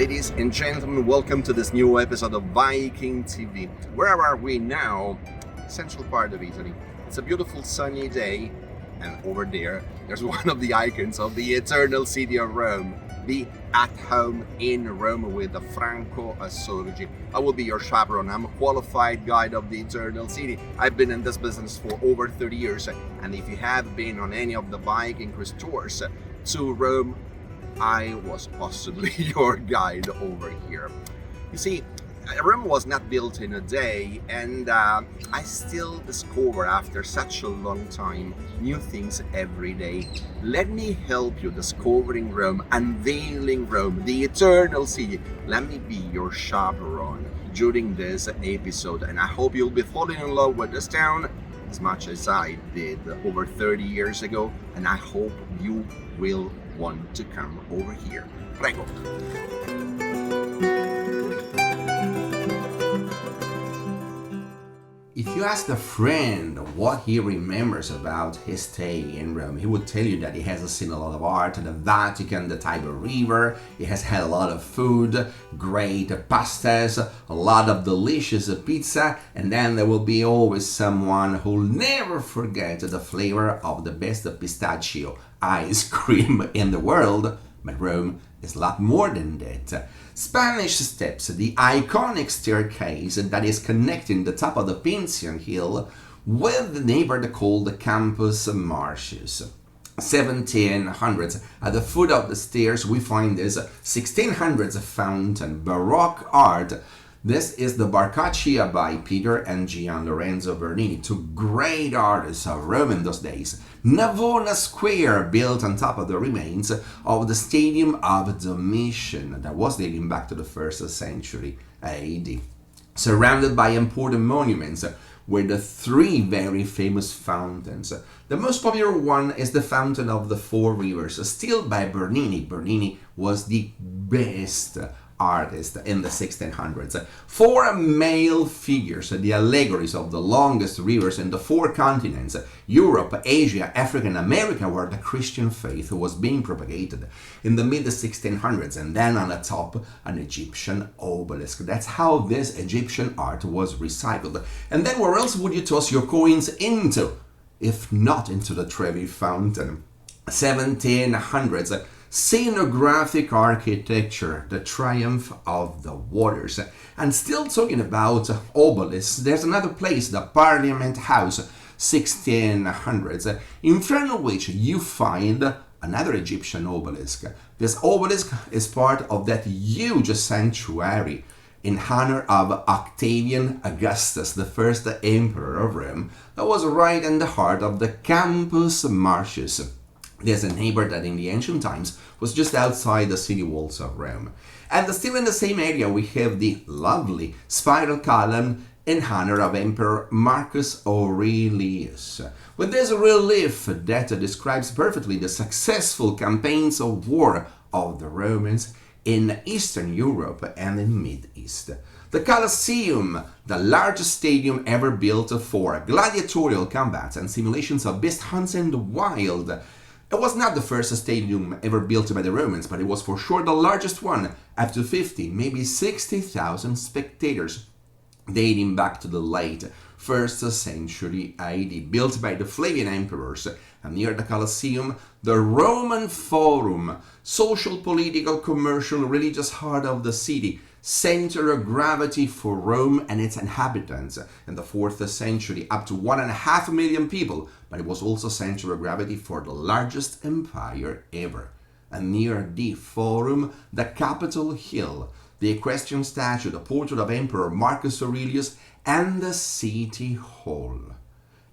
ladies and gentlemen, welcome to this new episode of Viking.TV. Where are we now? Central part of Italy. It's a beautiful sunny day, and over there's one of the icons of the eternal city of Rome, the At Home in Rome with the Franco Assorgi. I will be your chaperone. I'm a qualified guide of the eternal city. I've been in this business for over 30 years, and if you have been on any of the Viking cruise tours to Rome, I was possibly your guide over here. You see, Rome was not built in a day, and I still discover after such a long time new things every day. Let me help you discovering Rome, unveiling Rome, the eternal city. Let me be your chaperone during this episode, and I hope you'll be falling in love with this town as much as I did over 30 years ago, and I hope you will want to come over here. Prego. If you ask a friend what he remembers about his stay in Rome, he would tell you that he has seen a lot of art, the Vatican, the Tiber River, he has had a lot of food, great pastas, a lot of delicious pizza, and then there will be always someone who'll never forget the flavor of the best pistachio ice cream in the world. But Rome is a lot more than that. Spanish Steps, the iconic staircase that is connecting the top of the Pantheon hill with the neighborhood called the Campus Martius. 1700s, at the foot of the stairs we find this 1600s fountain, Baroque art. This is the Barcaccia by Peter and Gian Lorenzo Bernini, two great artists of Rome in those days. Navona Square, built on top of the remains of the Stadium of Domitian, that was dating back to the 1st century AD. Surrounded by important monuments with the three very famous fountains. The most popular one is the Fountain of the Four Rivers, still by Bernini. Bernini was the best artist in the 1600s. Four male figures, the allegories of the longest rivers in the four continents, Europe, Asia, Africa, and America, where the Christian faith was being propagated in the mid-1600s, and then on the top, an Egyptian obelisk. That's how this Egyptian art was recycled. And then where else would you toss your coins into, if not into the Trevi Fountain? 1700s, scenographic architecture, the triumph of the waters. And still talking about obelisks, there's another place, the Parliament House, 1600s, in front of which you find another Egyptian obelisk. This obelisk is part of that huge sanctuary in honor of Octavian Augustus, the first emperor of Rome, that was right in the heart of the Campus Martius. There's a neighbor that in the ancient times was just outside the city walls of Rome. And still in the same area we have the lovely spiral column in honor of Emperor Marcus Aurelius, with this relief that describes perfectly the successful campaigns of war of the Romans in Eastern Europe and in Mid-East. The Colosseum, the largest stadium ever built for gladiatorial combats and simulations of beast hunts in the wild. It was not the first stadium ever built by the Romans, but it was for sure the largest one, up to 50, maybe 60,000 spectators, dating back to the late 1st century AD, built by the Flavian emperors. And near the Colosseum, the Roman Forum, social, political, commercial, religious heart of the city, center of gravity for Rome and its inhabitants. In the 4th century, up to 1.5 million people, but it was also center of gravity for the largest empire ever. And near the Forum, the Capitol Hill, the equestrian statue, the portrait of Emperor Marcus Aurelius, and the City Hall.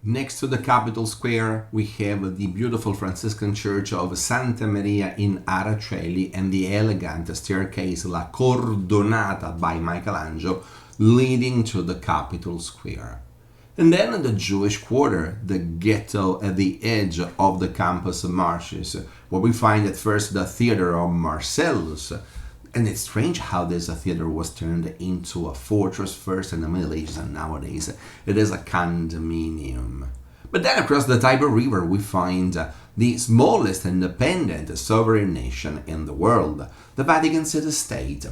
Next to the Capitol Square, we have the beautiful Franciscan Church of Santa Maria in Araceli and the elegant staircase La Cordonata by Michelangelo leading to the Capitol Square. And then in the Jewish quarter, the ghetto at the edge of the Campus Martius, where we find at first the Theater of Marcellus. And it's strange how this theater was turned into a fortress first in the Middle Ages, and nowadays it is a condominium. But then across the Tiber River we find the smallest independent sovereign nation in the world, the Vatican City State.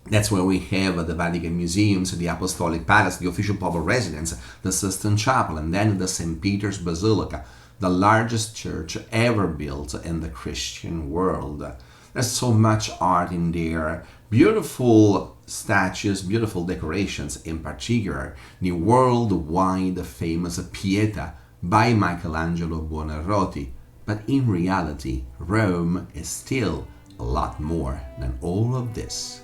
That's where we have the Vatican Museums, the Apostolic Palace, the official papal residence, the Sistine Chapel, and then the St. Peter's Basilica, the largest church ever built in the Christian world. There's so much art in there, beautiful statues, beautiful decorations, in particular the worldwide famous Pieta by Michelangelo Buonarroti. But in reality, Rome is still a lot more than all of this.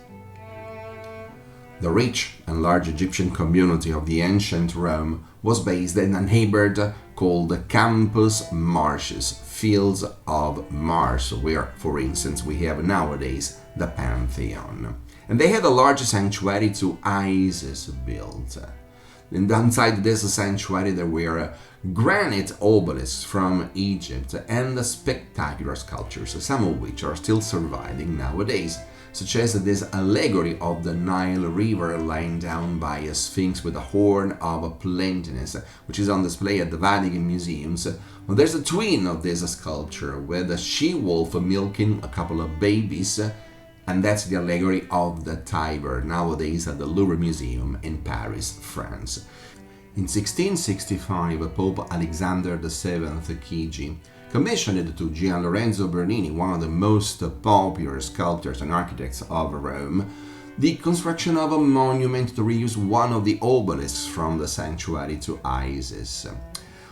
The rich and large Egyptian community of the ancient Rome was based in a neighborhood called the Campus Martius, Fields of Mars, where, for instance, we have nowadays the Pantheon. And they had a large sanctuary to Isis built. And inside this sanctuary there were granite obelisks from Egypt and spectacular sculptures, some of which are still surviving nowadays, such as this allegory of the Nile River lying down by a sphinx with a horn of plentiness, which is on display at the Vatican Museums. Well, there's a twin of this sculpture with a she-wolf milking a couple of babies, and that's the allegory of the Tiber, nowadays at the Louvre Museum in Paris, France. In 1665, Pope Alexander VII Chigi commissioned to Gian Lorenzo Bernini, one of the most popular sculptors and architects of Rome, the construction of a monument to reuse one of the obelisks from the sanctuary to Isis.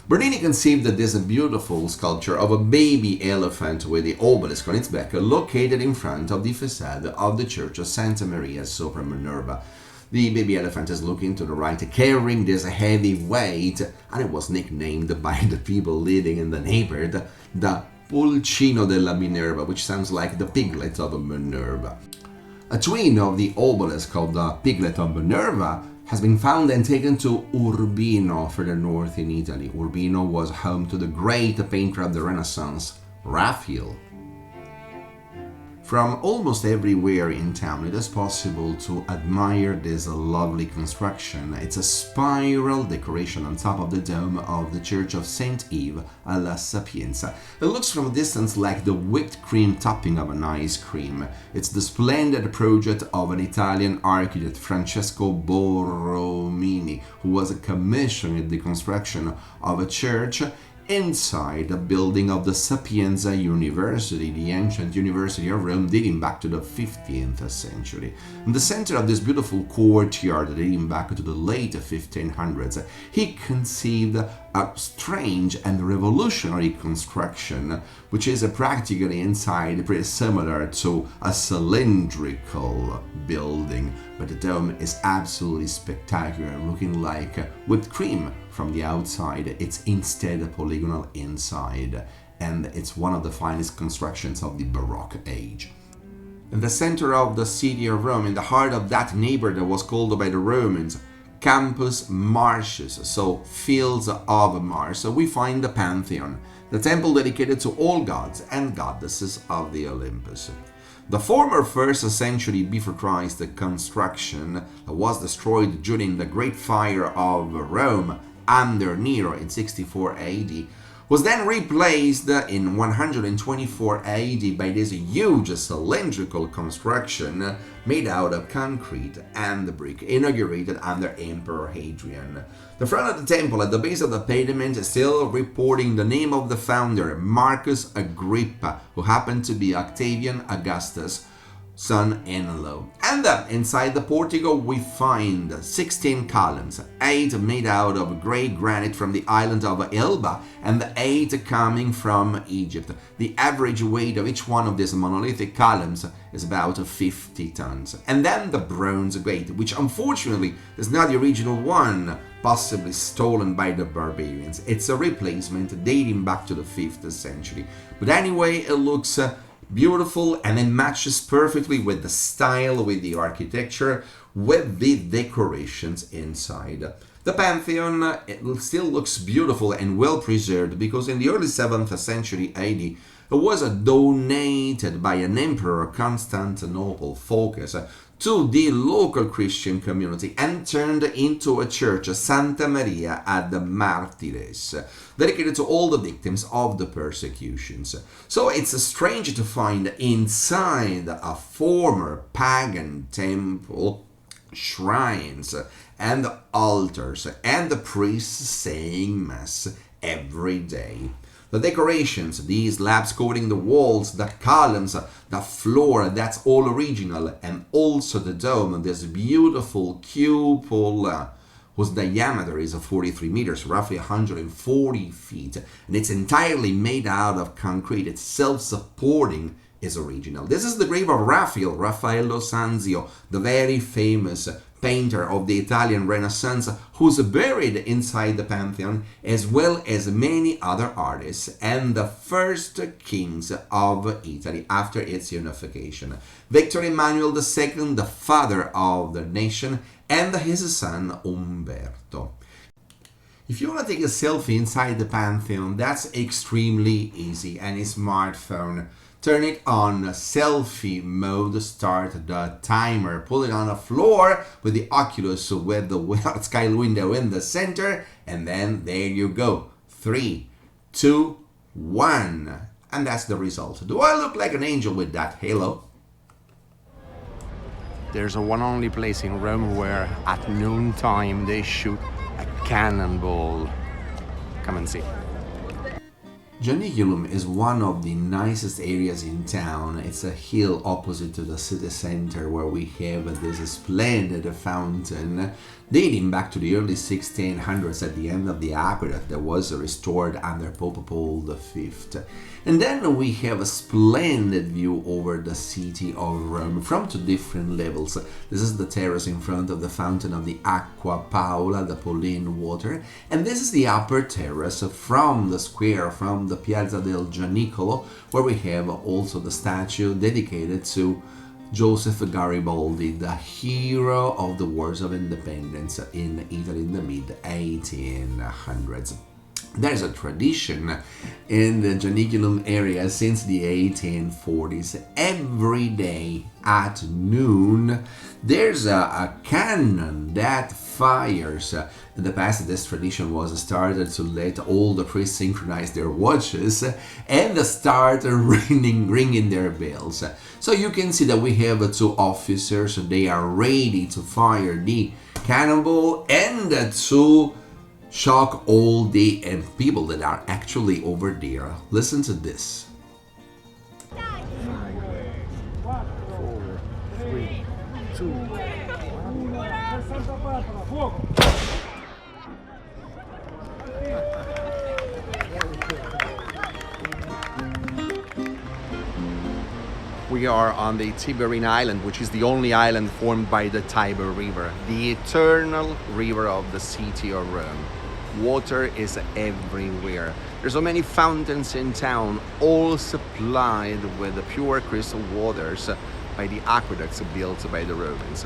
Bernini conceived this beautiful sculpture of a baby elephant with the obelisk on its back, located in front of the facade of the Church of Santa Maria sopra Minerva. The baby elephant is looking to the right, carrying this heavy weight, and it was nicknamed by the people living in the neighborhood the Pulcino della Minerva, which sounds like the piglet of Minerva. A twin of the obelisk of the piglet of Minerva has been found and taken to Urbino, further north in Italy. Urbino was home to the great painter of the Renaissance, Raphael. From almost everywhere in town, it is possible to admire this lovely construction. It's a spiral decoration on top of the dome of the Church of St. Eve alla Sapienza. It looks from a distance like the whipped cream topping of an ice cream. It's the splendid project of an Italian architect, Francesco Borromini, who was commissioned the construction of a church inside the building of the Sapienza University, the ancient University of Rome dating back to the 15th century. In the center of this beautiful courtyard dating back to the late 1500s, he conceived a strange and revolutionary construction, which is practically inside pretty similar to a cylindrical building, but the dome is absolutely spectacular, looking like whipped cream from the outside. It's instead polygonal inside, and it's one of the finest constructions of the Baroque age. In the center of the city of Rome, in the heart of that neighborhood that was called by the Romans Campus Martius, so Fields of Mars, so we find the Pantheon, the temple dedicated to all gods and goddesses of the Olympus. The former 1st century before Christ construction was destroyed during the Great Fire of Rome under Nero in 64 AD, was then replaced in 124 AD by this huge cylindrical construction made out of concrete and brick, inaugurated under Emperor Hadrian. The front of the temple at the base of the pediment is still reporting the name of the founder, Marcus Agrippa, who happened to be Octavian Augustus' son-in-law. And inside the portico we find 16 columns, 8 made out of grey granite from the island of Elba and 8 coming from Egypt. The average weight of each one of these monolithic columns is about 50 tons. And then the bronze gate, which unfortunately is not the original one, possibly stolen by the barbarians. It's a replacement dating back to the 5th century. But anyway, it looks beautiful, and it matches perfectly with the style, with the architecture, with the decorations inside. The Pantheon it still looks beautiful and well preserved because in the early 7th century AD it was donated by an emperor Constantinople focus to the local Christian community and turned into a church, Santa Maria ad Martires, dedicated to all the victims of the persecutions. So it's strange to find inside a former pagan temple shrines and altars and the priests saying mass every day. The decorations, these slabs coating the walls, the columns, the floor, that's all original, and also the dome, this beautiful cupola whose diameter is 43 meters, roughly 140 feet, and it's entirely made out of concrete. It's self-supporting, is original. This is the grave of Raffaello Sanzio, the very famous painter of the Italian Renaissance, who's buried inside the Pantheon, as well as many other artists and the first kings of Italy after its unification. Victor Emmanuel II, the father of the nation, and his son Umberto. If you want to take a selfie inside the Pantheon, that's extremely easy. Any smartphone, turn it on selfie mode, start the timer, pull it on the floor with the Oculus with the sky window in the center, and then there you go. 3, 2, 1. And that's the result. Do I look like an angel with that halo? There's a one only place in Rome where at noontime they shoot a cannonball. Come and see. Janiculum is one of the nicest areas in town. It's a hill opposite to the city center where we have this splendid fountain dating back to the early 1600s at the end of the aqueduct that was restored under Pope Paul V. And then we have a splendid view over the city of Rome from two different levels. This is the terrace in front of the fountain of the Acqua Paola, the Pauline water, and this is the upper terrace from the square, from the Piazza del Gianicolo, where we have also the statue dedicated to Joseph Garibaldi, the hero of the Wars of Independence in Italy in the mid-1800s. There's a tradition in the Janiculum area since the 1840s. Every day at noon, there's a cannon that fires. In the past, this tradition was started to let all the priests synchronize their watches and start ringing their bells. So you can see that we have two officers. They are ready to fire the cannonball and to shock all the people that are actually over there. Listen to this. 4, 3, 2. We are on the Tiberine Island, which is the only island formed by the Tiber River, the eternal river of the city of Rome. Water is everywhere. There's so many fountains in town, all supplied with the pure crystal waters by the aqueducts built by the Romans.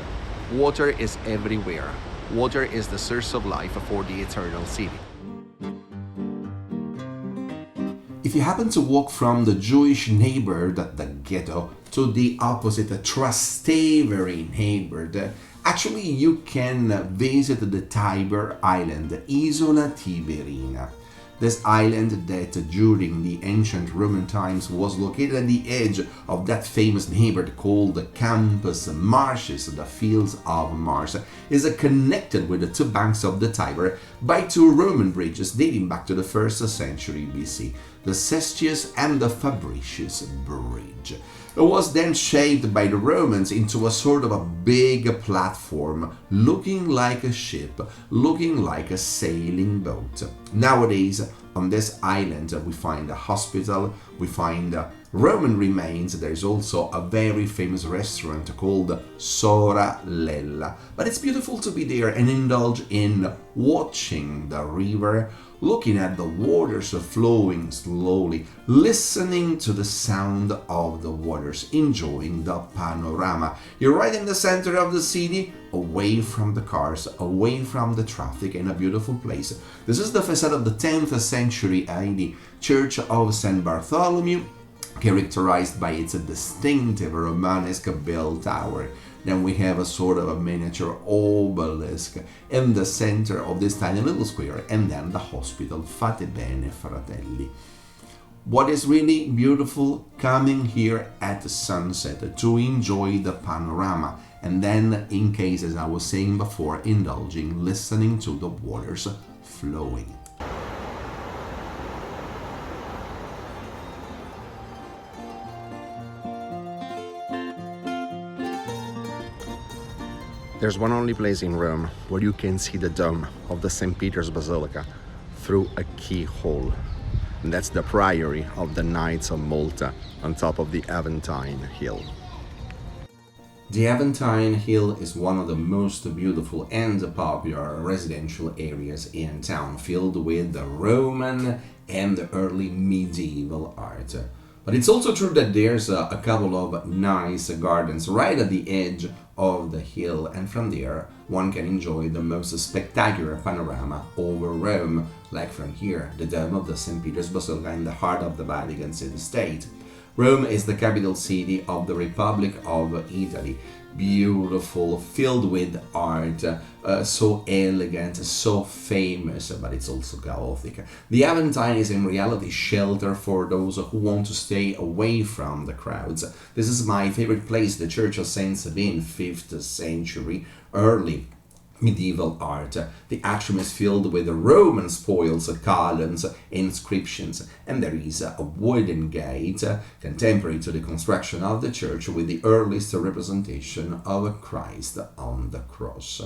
Water is everywhere. Water is the source of life for the eternal city. If you happen to walk from the Jewish neighborhood, the ghetto, to the opposite, the Trastevere neighborhood, actually you can visit the Tiber island, Isola Tiberina. This island that during the ancient Roman times was located at the edge of that famous neighborhood called the Campus Martius, the Fields of Mars, is connected with the two banks of the Tiber by two Roman bridges dating back to the 1st century BC, the Cestius and the Fabricius Bridge. It was then shaped by the Romans into a sort of a big platform, looking like a ship, looking like a sailing boat. Nowadays, on this island, we find a hospital, we find Roman remains, there is also a very famous restaurant called Soralella. But it's beautiful to be there and indulge in watching the river, looking at the waters flowing slowly, listening to the sound of the waters, enjoying the panorama. You're right in the center of the city, away from the cars, away from the traffic, in a beautiful place. This is the facade of the 10th century AD Church of St. Bartholomew, characterized by its distinctive Romanesque bell tower. Then we have a sort of a miniature obelisk in the center of this tiny little square, and then the hospital Fate Bene Fratelli. What is really beautiful, coming here at sunset to enjoy the panorama, and then, in case, as I was saying before, indulging, listening to the waters flowing. There's one only place in Rome where you can see the dome of the St. Peter's Basilica through a keyhole. And that's the Priory of the Knights of Malta on top of the Aventine Hill. The Aventine Hill is one of the most beautiful and popular residential areas in town, filled with the Roman and early medieval art. But it's also true that there's a couple of nice gardens right at the edge of the hill, and from there one can enjoy the most spectacular panorama over Rome, like from here, the dome of the St. Peter's Basilica in the heart of the Vatican City State. Rome is the capital city of the Republic of Italy. Beautiful, filled with art, so elegant, so famous, but it's also chaotic. The Aventine is in reality shelter for those who want to stay away from the crowds. This is my favorite place, the Church of Saint Sabine, 5th century, early medieval art. The atrium is filled with Roman spoils, columns, inscriptions, and there is a wooden gate contemporary to the construction of the church with the earliest representation of Christ on the cross.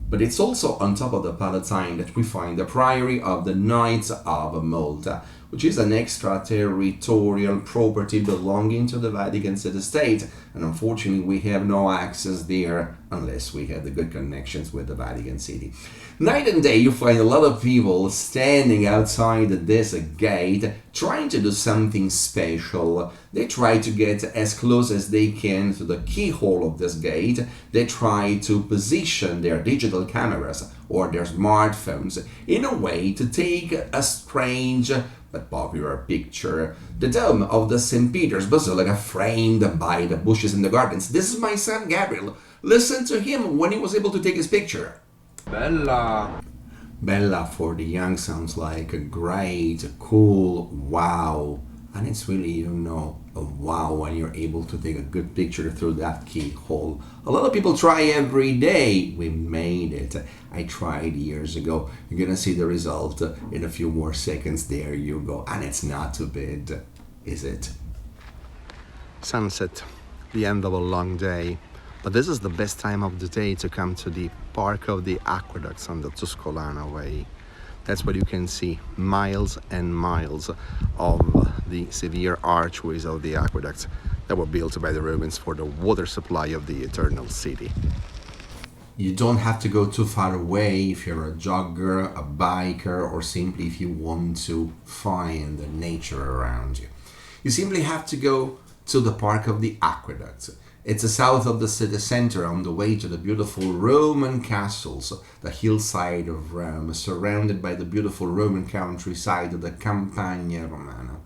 But it's also on top of the Palatine that we find the Priory of the Knights of Malta, which is an extraterritorial property belonging to the Vatican City State, and unfortunately we have no access there unless we have the good connections with the Vatican City. Night and day you find a lot of people standing outside this gate trying to do something special. They try to get as close as they can to the keyhole of this gate. They try to position their digital cameras or their smartphones in a way to take a strange but popular picture. The dome of the St. Peter's Basilica framed by the bushes in the gardens. This is my son Gabriel. Listen to him when he was able to take his picture. Bella. Bella for the young sounds like a great, cool, wow. And it's really, a wow when you're able to take a good picture through that keyhole. A lot of people try every day. We made it. I tried years ago. You're gonna see the result in a few more seconds. There you go. And it's not too bad, is it? Sunset, the end of a long day. But this is the best time of the day to come to the Park of the Aqueducts on the Tuscolana Way. That's where you can see miles and miles of the severe archways of the aqueducts that were built by the Romans for the water supply of the Eternal City. You don't have to go too far away if you're a jogger, a biker, or simply if you want to find the nature around you. You simply have to go to the Park of the Aqueducts. It's south of the city center on the way to the beautiful Roman castles, the hillside of Rome, surrounded by the beautiful Roman countryside of the Campagna Romana.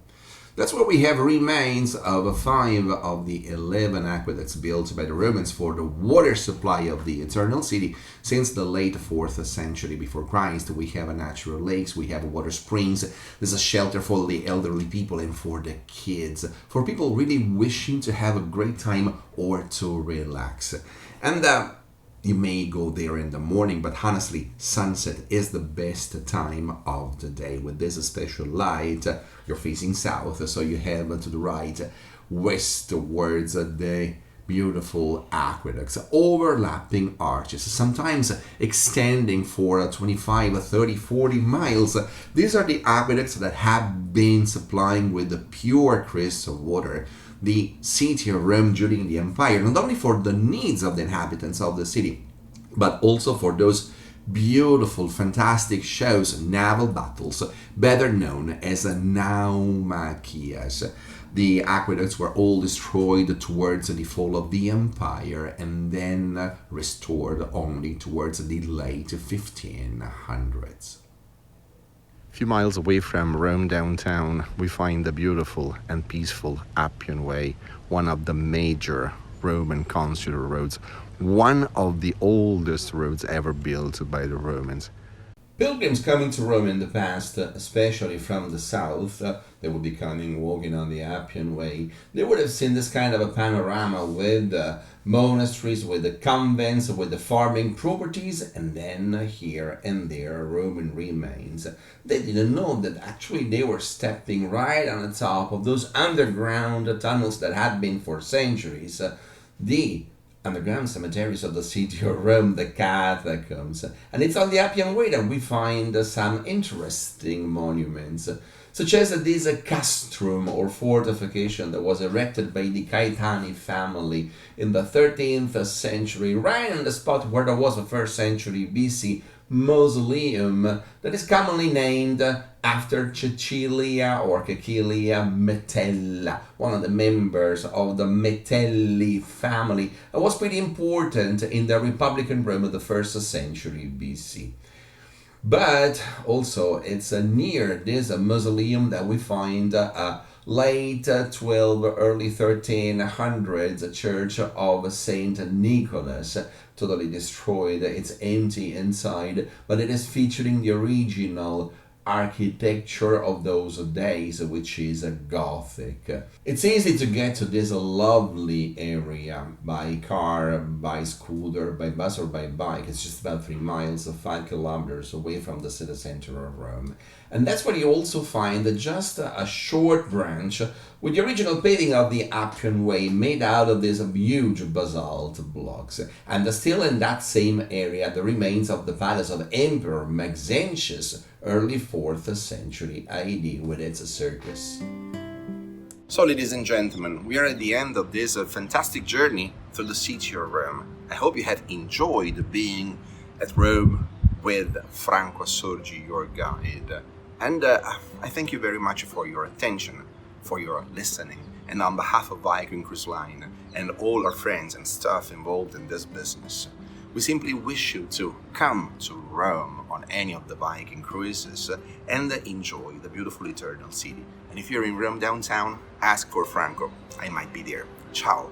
That's where we have remains of 5 of the 11 aqueducts built by the Romans for the water supply of the Eternal City. Since the late 4th century before Christ, we have natural lakes, we have water springs. There's a shelter for the elderly people and for the kids, for people really wishing to have a great time or to relax. And you may go there in the morning, but honestly, sunset is the best time of the day with this special light. You're facing south, so you have to the right, west towards the beautiful aqueducts, overlapping arches, sometimes extending for 25, 30, 40 miles. These are the aqueducts that have been supplying with the pure crystal water the city of Rome during the empire, not only for the needs of the inhabitants of the city, but also for those beautiful, fantastic shows, naval battles, better known as naumachias. The aqueducts were all destroyed towards the fall of the empire and then restored only towards the late 1500s. A few miles away from Rome downtown, we find the beautiful and peaceful Appian Way, one of the major Roman consular roads, one of the oldest roads ever built by the Romans. Pilgrims coming to Rome in the past, especially from the south, they would be coming walking on the Appian Way. They would have seen this kind of a panorama with monasteries, with the convents, with the farming properties, and then here and there Roman remains. They didn't know that actually they were stepping right on the top of those underground tunnels that had been for centuries the underground cemeteries of the city of Rome, the catacombs. And it's on the Appian Way that we find some interesting monuments, such as this castrum or fortification that was erected by the Caetani family in the 13th century, right on the spot where there was a 1st century BC mausoleum that is commonly named after Cecilia or Cecilia Metella, one of the members of the Metelli family. It was pretty important in the Republican Rome of the 1st century BC. But also it's near this mausoleum that we find late 12, early 1300s church of Saint Nicholas, totally destroyed. It's empty inside, but it is featuring the original architecture of those days, which is Gothic. It's easy to get to this lovely area by car, by scooter, by bus or by bike. It's just about 3 miles, 5 kilometers away from the city center of Rome. And that's where you also find just a short branch with the original paving of the Appian Way made out of these huge basalt blocks. And still in that same area, the remains of the palace of Emperor Maxentius, early 4th century AD, with its circus. So, ladies and gentlemen, we are at the end of this fantastic journey through the city of Rome. I hope you have enjoyed being at Rome with Franco Assorgi, your guide. And I thank you very much for your attention, for your listening. And on behalf of Viking Cruise Line and all our friends and staff involved in this business, we simply wish you to come to Rome on any of the Viking cruises and enjoy the beautiful eternal city. And if you're in Rome downtown, ask for Franco. I might be there. Ciao.